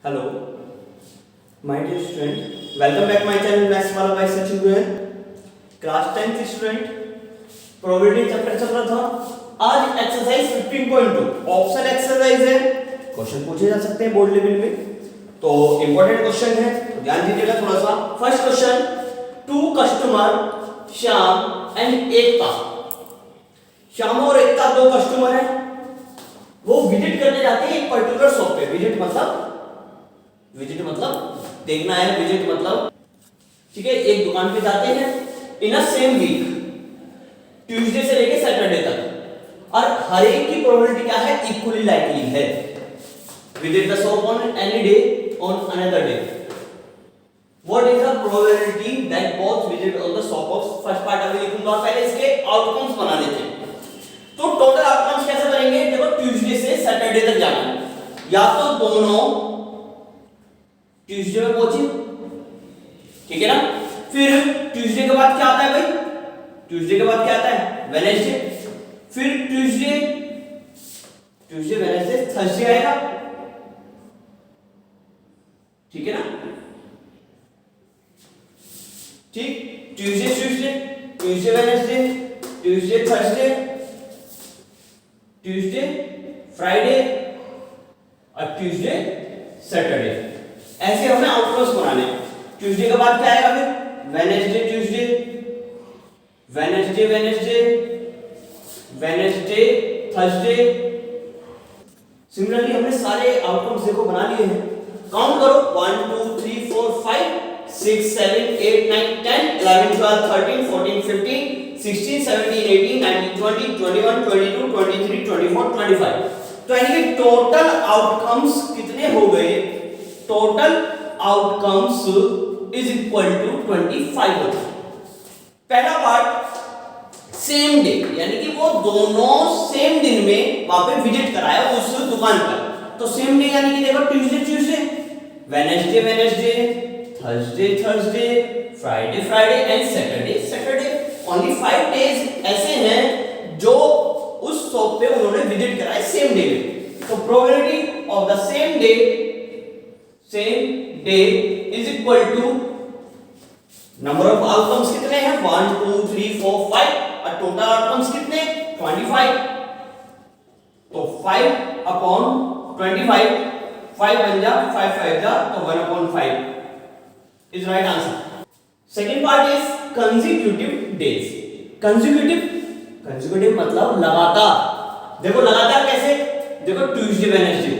Hello, my dear student. Welcome back my channel Maths वाला by Sachin Goyal. Class 10th student. Probability chapter चल रहा था. आज एक्सरसाइज 15.2 ऑप्शनल एक्सरसाइज है. क्वेश्चन पूछे जा सकते हैं बोर्ड लेवल में. तो इंपॉर्टेंट क्वेश्चन है, तो ध्यान दीजिएगा थोड़ा सा. First question, 2 customer Shyam and Ekta. Shyam और एकता 2 कस्टमर हैं. वो विजिट करने जाते हैं एक पर्टिकुलर शॉप पे. विजिट मतलब देखना है. विजिट मतलब ठीक है, एक दुकान पे जाते हैं इन अ सेम वीक, ट्यूसडे से लेके सैटरडे तक, और हर एक की प्रोबेबिलिटी क्या है, इक्वली लाइकली है. Visit the shop on any day on another day. What is the probability that both visit on the shop of. First part अभी लिखूंगा, पहले इसके आउटकम्स बना लेते हैं. तो टोटल आउटकम्स कैसे करेंगे, देखो ट्यूसडे से सैटरडे तक जाना है. या तो दोनों ट्यूसडे में पहुंचे, ठीक है ना. फिर ट्यूसडे के बाद क्या आता है भाई, ट्यूसडे के बाद क्या आता है, वेडनेसडे. फिर ट्यूसडे वेडनेसडे थर्सडे आएगा, ठीक है ना. ठीक, Tuesday Wednesday, Tuesday Thursday, Tuesday Friday और ट्यूसडे सैटरडे. ऐसे हमें आउटकम्स बनाने हैं. ट्यूसडे के बाद क्या आएगा फिर, Wednesday Tuesday, Wednesday Thursday. Similarly हमने सारे आउटकम्स देखो बना लिए हैं. काउंट करो, 1 2 3 4 5 6 7 8 9 10 11 12 13 14 15 16 17 18 19 20 21 22 23 24 25. तो यानी कि टोटल आउटकम्स कितने हो गए, total outcomes is equal to 25 होता है. पहला पार्ट सेम डे, यानी कि वो दोनों सेम दिन में वहां पे विजिट कराया उस दुकान पर. तो सेम डे यानी कि देखो Tuesday, Wednesday, Thursday, Friday and Saturday. Only 5 days ऐसे हैं जो उस शॉप पे उन्होंने विजिट कराया सेम डे में. तो probability of the same day is equal to number of outcomes कितने हैं, 1 2 3 4 5, और टोटल आउटकम्स कितने, 25. तो 5 अपॉन 25, 5 बन जा, 5 5 जा, तो 1 upon 5 is right answer. Second part is consecutive days. Consecutive मतलब लगातार. देखो लगातार कैसे, देखो ट्यूसडे वेडनेसडे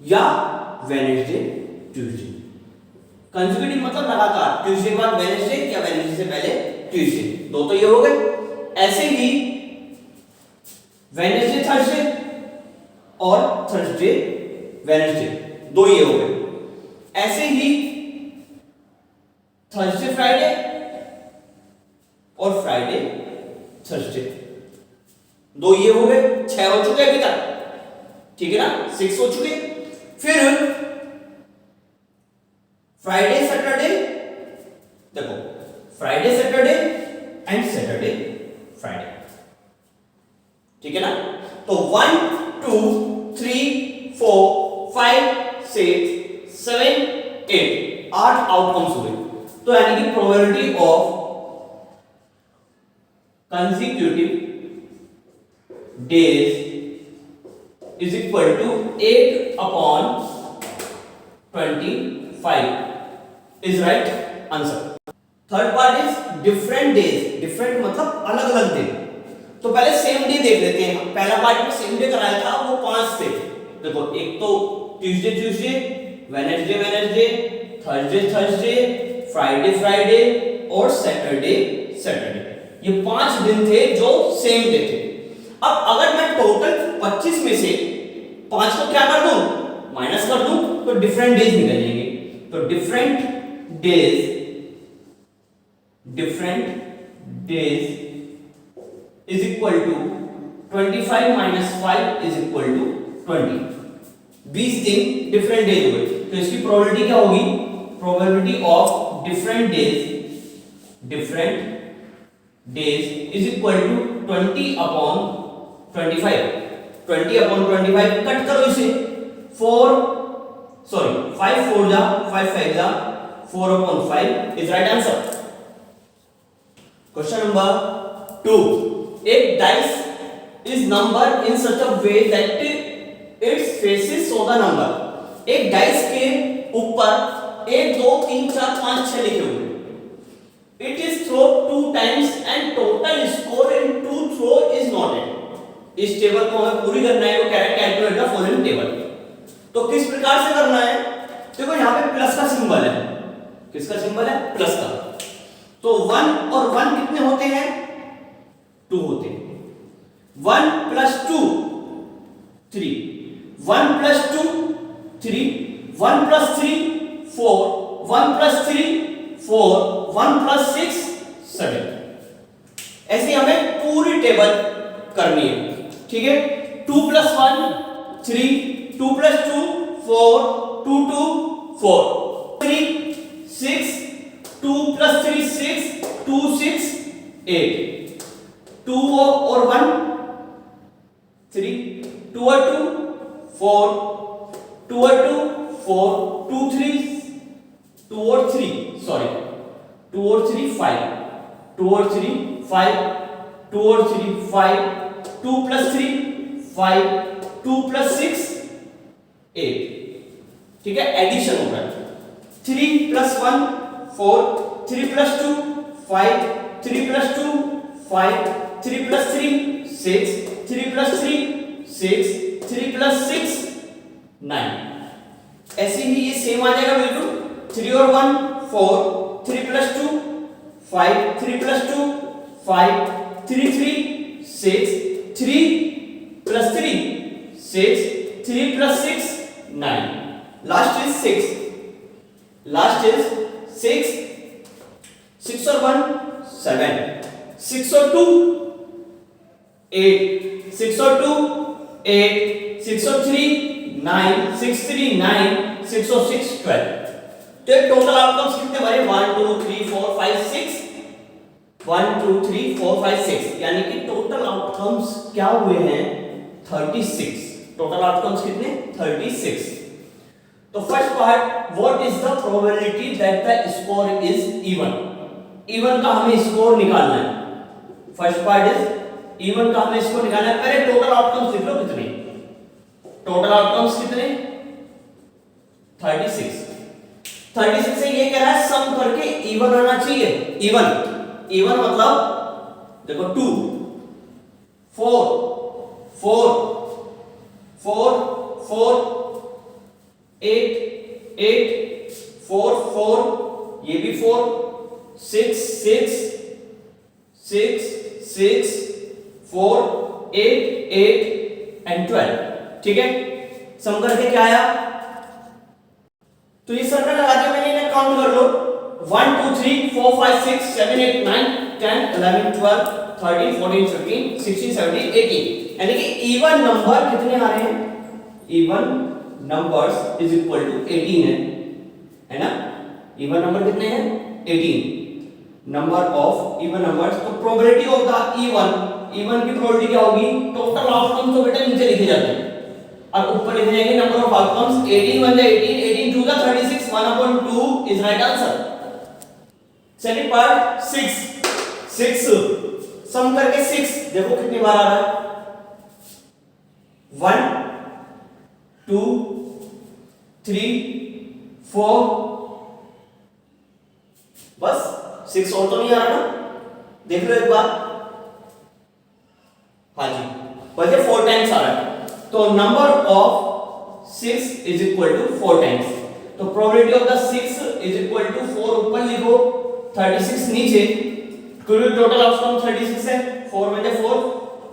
या वेडनेसडे ट्यूसडे. कंसेक्यूटिव मतलब लगातार, ट्यूसडे के बाद वेडनेसडे या वेडनेसडे से पहले ट्यूसडे. दो तो ये हो गए. ऐसे ही वेडनेसडे थर्सडे और थर्सडे वेडनेसडे, दो ये हो गए. ऐसे ही थर्सडे फ्राइडे और फ्राइडे थर्सडे, दो ये हो गए. 6 हो चुके अभी तक, ठीक है ना, 6 हो चुके. फिर फ्राइडे सैटरडे, देखो Friday Saturday and Saturday Friday, ठीक है ना. तो 1 2 3 4 5 6 7 8 8 आउटकम्स हुए. तो यानी कि probability of consecutive days is equal to 8 upon 25 is right answer. Third part is different days. Different मतलब अलग अलग दिन. तो पहले सेम डे देख लेते हैं. पहला पार्ट में सेम डे कराया था, वो 5 थे. देखो एक तो ट्यूसडे, वेडनेसडे, थर्सडे, फ्राइडे और सैटरडे. ये 5 दिन थे जो सेम डे थे. अब अगर मैं टोटल 25 में से 5 को क्या कर दूं, माइनस कर दूं, तो डिफरेंट डेज निकलेंगे. तो different days is equal to 25 minus 5 is equal to 20. 20 दिन डिफरेंट डेज हुए. तो इसकी प्रोबेबिलिटी क्या होगी, probability of different days is equal to 20 upon 25. 20 upon 25 cut करो इसे, 4 sorry 5 4 जा 5 5 जा 4/5 is right answer. Question number 2. एक dice is numbered in such a way that its faces show the number. एक डाइस के ऊपर 1 2 3 4 5 6 लिखे हुए. It is thrown 2 times and total score in 2 throw is noted. इस table को हमें पूरी करना है. वो कह रहा है कैलकुलेट द फॉलोइंग टेबल. तो किस प्रकार से करना है? देखो यहाँ पे प्लस का सिंबल है. किसका सिंबल है? प्लस का. तो 1 और 1 कितने होते हैं? 2 होते हैं. 1 plus 2 3, 1 plus 2 3, 1 plus 3 4, 1 plus 3 4, 1 plus 6 7. ऐसे हमें पूरी टेबल करनी है. ठीक है. 2 plus 1 3, 2 plus 2 4, 2 2 4, 3 6, 2 plus 3 6, 2 6 8, 2 और 1 3, 2 और 2 4, 2 और 2 4, 2 3 2 और 3 सॉरी 2 और 3 5, 2 और 3 5, 2 और 3 5, 2 plus 3 5, 2 plus 6 8. ठीक है. एडिशन हो रहा है. 3 plus 1 4, 3 plus 2 5, 3 plus 2 5, 3 plus 3 6, 3 plus 3 6, 3 plus 6 9. ऐसे ही ये सेम आ जाएगा बिल्कुल. 3 और 1 4, 3 plus 2 5, 3 plus 2 5, 3 3 6, 3 plus 3 6, 3 plus 6 9. Last is 6. Last is 6. 6 और 1 7, 6 और 2 8, 6 और 2 8, 6 और 3 9, 6 3 9, 6 और 6 12. तो ये टोटल आउटकम्स कितने बने? 1 2 3 4 5 6, 1 2 3 4 5 6. यानी कि टोटल आउटकम्स क्या हुए हैं? 36. टोटल आउटकम्स कितने? 36. तो first part, what is the probability that the score is even. Even का हमें स्कोर निकालना है. फर्स्ट पार्ट इज इवन का हमें स्कोर निकालना है. पहले टोटल आउटकम्स लिख लो. कितने टोटल आउटकम्स? कितने? 36. 36 से ये कह रहा है सम करके इवन आना चाहिए. इवन मतलब देखो 2 4 4 4 4 8 8 4 4, ये भी 4 6 6 6 6 4 8 8 एंड 12. ठीक है. सम करके क्या आया? तो ये सर्कल लगा के मैंने इन्हें काउंट कर लो. 1 2 3 4 5 6 7 8 9 10 11 12 13 14 15 16 17 18. यानी कि इवन नंबर कितने आ रहे हैं? Even numbers is equal to 18 है ना. इवन नंबर कितने हैं? 18. Number of even numbers. तो प्रोबेबिलिटी ऑफ द इवन की प्रोबेबिलिटी क्या होगी? टोटल आउटकम तो बेटा नीचे लिखे जाते हैं और ऊपर लिखे जाएंगे number of outcomes. 18 1 18, 18 2 36, 1/2 is right answer. Second part 6 सम करके 6 देखो कितनी बार आ रहा है? 1 2 3 4. बस 6 और तो नहीं आ रहा ना. देख लो एक बार. हाँ जी, वैसे 4 टाइम्स आ रहा है. तो number of 6 is equal to 4 times. तो probability of the 6 is equal to 4 ऊपर लिखो, 36 नीचे. क्योंकि टोटल आउटकम 36 है. 4 में 4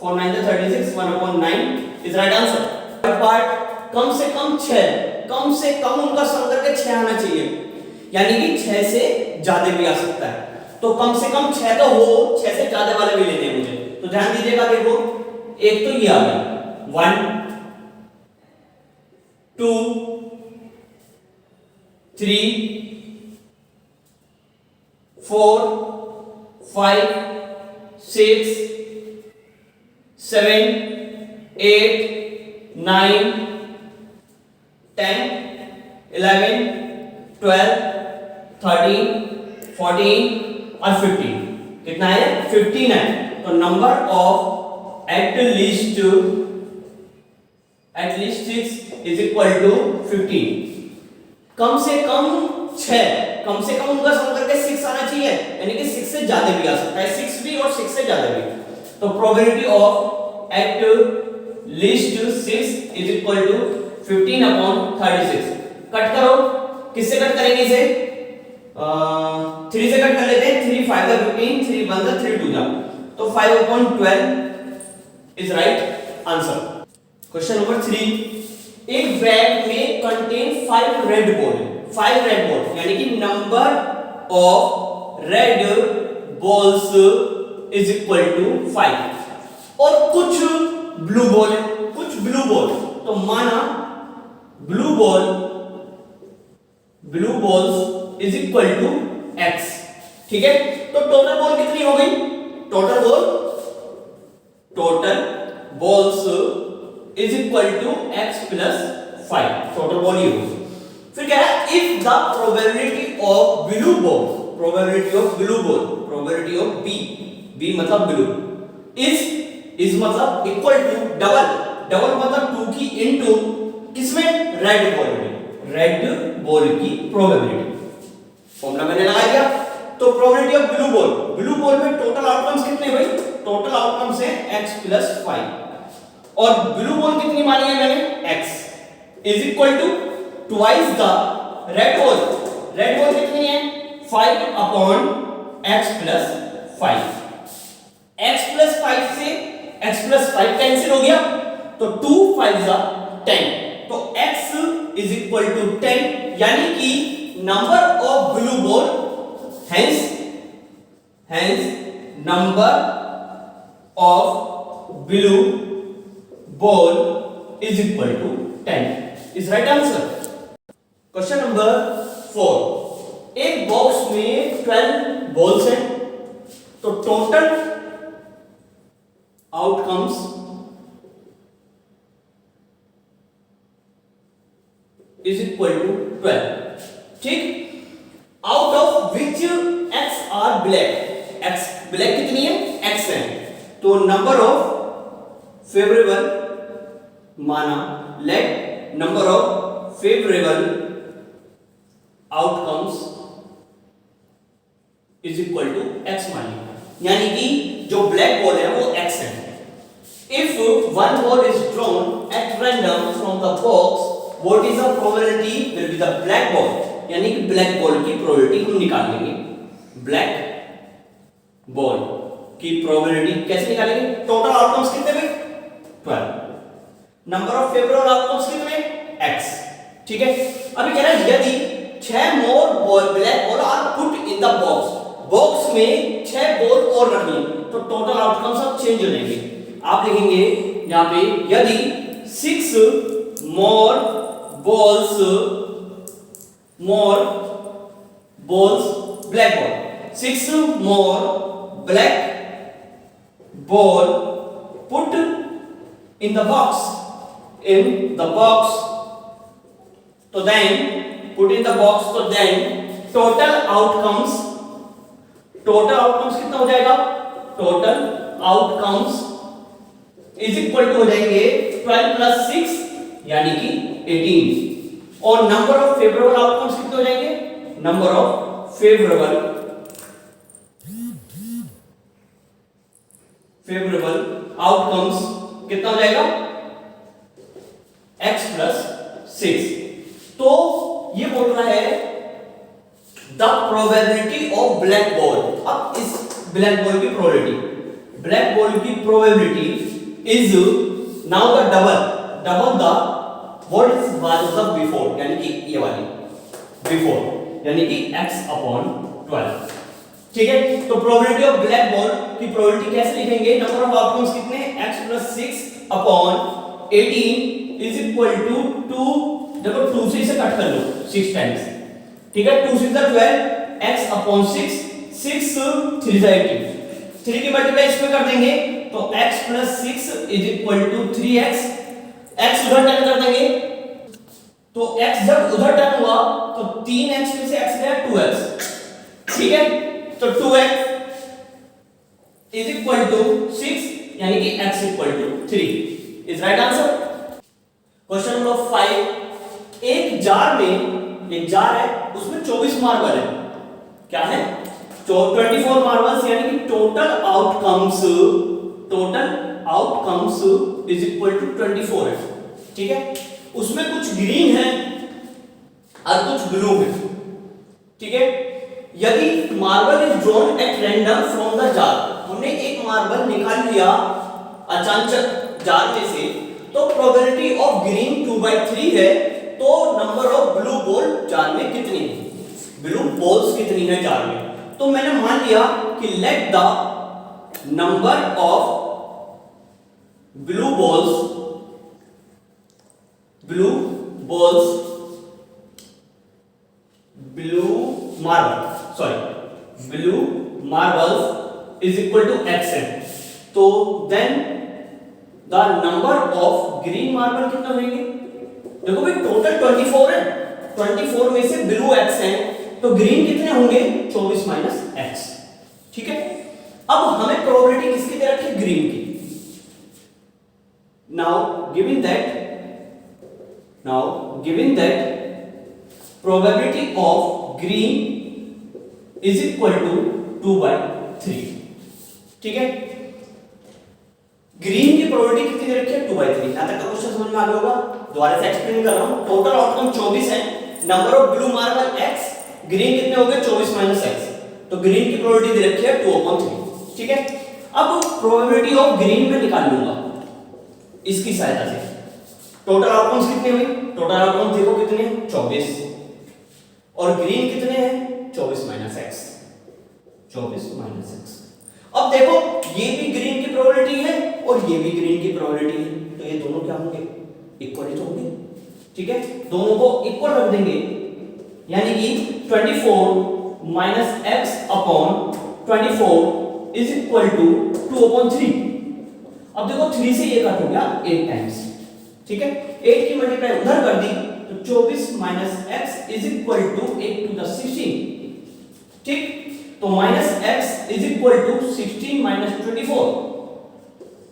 4 9 36, 1/9 इज राइट आंसर. पार्ट कम से कम 6, कम से कम उनका सम करके 6 आना चाहिए. यानी कि 6 से ज्यादा भी आ सकता है. तो कम से कम 6 तो हो, 6 से ज्यादा वाले भी लेने हैं मुझे. तो ध्यान दीजिएगा. देखो एक तो ये आ गया 1 2 3 4 5 6 7 8 9 10 11, 12, 13, 14 और 15। कितना है? 15 है। तो number of at least 6 is equal to 15। कम से कम 6, कम से कम उनका सम करके 6 आना चाहिए, यानी कि 6 से ज्यादा भी आ सकता है, 6 भी और 6 से ज्यादा भी। तो probability of at least 6 is equal to 15 upon 36। Cut करो, किससे कट करेंगे इसे? 3 से कट कर लेते हैं। 3 5 का 15, 3 1 का 3 2 का, तो 5 upon 12 is right answer. Question number 3, एक बैग में contain 5 red ball, 5 red ball, यानी कि number of red balls is equal to 5, और कुछ ब्लू बॉल है, कुछ ब्लू बॉल। तो माना blue balls is equal to x, ठीक है। तो टोटल बॉल कितनी हो गई? Total balls is equal to x plus 5, total ball ये होगी। फिर कह रहा है if the probability of blue ball, probability of b मतलब ब्लू इज मतलब इक्वल टू डबल मतलब 2 की इनटू किसमें? रेड बॉल की प्रोबेबिलिटी। फॉर्मूला मैंने लगा दिया। तो प्रोबेबिलिटी ऑफ ब्लू बॉल में टोटल आउटकम्स कितने हुए? टोटल आउटकम्स है x प्लस 5, और ब्लू बॉल कितनी मानी है मैंने? x is equal to twice the red ball कितनी है? 5 upon x plus 5। x plus 5 से x प्लस 5 कैंसिल हो गया, तो 2 5 जा 10, तो x इज इक्वल टू 10, यानी कि number of blue ball, hence number of blue ball is equal to 10 is right answer. Question number 4, एक बॉक्स में 12 बॉल्स हैं, तो total outcomes is equal to 12, ठीक। Out of which x are black, x black कितनी है? x है। तो number of favourable, माना let number of favourable outcomes is equal to x मानिए, यानी कि जो ब्लैक बॉल है वो x है। If one ball is drawn at random from the box, what is the probability will be the black ball, यानी कि black ball की प्रोबेबिलिटी हम निकाल लेंगे। ब्लैक बॉल की प्रोबेबिलिटी कैसे निकालेंगे? टोटल आउटकम्स कितने हुए? 12, नंबर ऑफ फेवरेबल आउटकम्स कितने? x, ठीक है। अभी कह रहा है यदि 6 more black ball are put in the box में 6 बॉल और रखनी, तो टोटल आउटकम्स सब चेंज हो जाएंगे। आप लिखेंगे यहां पे यदि 6 more balls black ball, 6 more black ball put in the box, तो then put in the box, तो देन टोटल आउटकम्स कितना हो जाएगा? Total outcomes is equal to हो जाएंगे 12 प्लस 6 यानी कि 18, और नंबर ऑफ फेवरेबल आउटकम्स कितने हो जाएंगे? नंबर ऑफ फेवरेबल आउटकम्स कितना हो जाएगा? x plus 6। तो ये बोल रहा है the probability of black ball. अब इस ब्लैक बॉल की probability is now the double the what is was the before, यानी कि ये वाली बिफोर, यानी कि x अपॉन 12, ठीक है। तो प्रोबेबिलिटी ऑफ ब्लैक बॉल की प्रोबेबिलिटी कैसे लिखेंगे? नंबर ऑफ आउटकम्स कितने? x plus 6 upon 18 is equal to 2, देखो 2 से इसे कट कर लो 6 टाइम्स, ठीक है। 2 6 12, x अपॉन 6, 6 3 18, 3 की मल्टीप्लाई इसमें कर देंगे तो x plus 6 is equal to 3x, x उधर टर्न कर देंगे तो x जब उधर टर्न हुआ 3x में से x गया 2x, ठीक है, तो 2x इज इक्वल टू 6 यानी कि x equal to 3 is right answer. Question number 5, एक जार है उसमें 24 मार्बल है, क्या है 24 मार्बल्स यानी कि total outcomes is equal to 24 है, ठीक है। उसमें कुछ ग्रीन है और कुछ ब्लू है, ठीक है। यदि marble is drawn at random from the jar, हमने एक मार्बल निकाल लिया अचानक जार में से, तो प्रोबेबिलिटी ऑफ ग्रीन 2/3 है, तो number of blue ball jar में कितनी है, ब्लू बॉल्स कितनी है जार में। तो मैंने मान लिया कि let the number of blue marbles is equal to xn, तो then the number of green marble कितना होंगे, देखो भाई टोटल 24 है, 24 में से ब्लू x है, तो ग्रीन कितने होंगे 24 माइनस x, ठीक है। अब हमें प्रोबेबिलिटी किसकी दे रखी है, ग्रीन की। Now given that probability of green is equal to 2/3, ठीक है। ग्रीन की प्रोबेबिलिटी कितनी दे रखी है 2/3। यहां तक का क्वेश्चन समझ में आ गया होगा, दोबारा से एक्सप्लेन कर रहा हूं। टोटल आउटकम 24 है, number of blue marble x, green कितने हो गए 24 माइनस x, तो ग्रीन की प्रोबेबिलिटी दे रखी है 2/3, ठीक है। अब प्रोबेबिलिटी ऑफ ग्रीन में निकाल लूंगा इसकी सहायता से। टोटल आउटकम्स कितने हुए, टोटल आउटकम देखो कितने हैं 24, और ग्रीन कितने हैं 24 माइनस x। अब देखो ये भी ग्रीन की प्रोबेबिलिटी है और ये भी ग्रीन की प्रोबेबिलिटी है, तो ये दोनों क्या होंगे, इक्वल ही तो होंगे, ठीक है। दोनों को इक्वल रख देंगे, यानी कि 24 minus x upon 24 is equal to 2/3। अब देखो 3 से ये कट हो गया 8 टाइम्स, ठीक है। 8 की मल्टीप्लाई उधर कर दी तो 24 minus x is equal to 8 to the 16, ठीक। तो minus x is equal to 16 minus 24,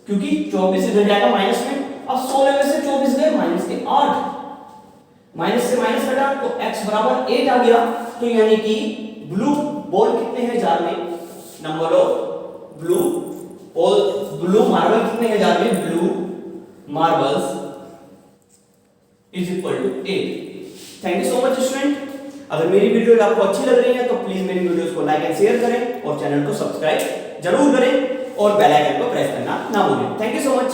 क्योंकि 24 इधर जाएगा माइनस में। अब 16 में से 24 गए माइनस के 8, माइनस से माइनस कटा तो x बराबर 8 आ गया। तो यानी कि ब्लू बॉल कितने हैं जार में, नंबर ऑफ ब्लू मार्बल कितने हैं जार में, blue marbles is equal to 8। Thank you so much student. अगर मेरी वीडियो आपको अच्छी लग रही है तो प्लीज मेरी वीडियोस को लाइक एंड शेयर करें और चैनल को सब्सक्राइब जरूर करें और बेल आइकन को प्रेस करना ना भूलें। Thank you so much.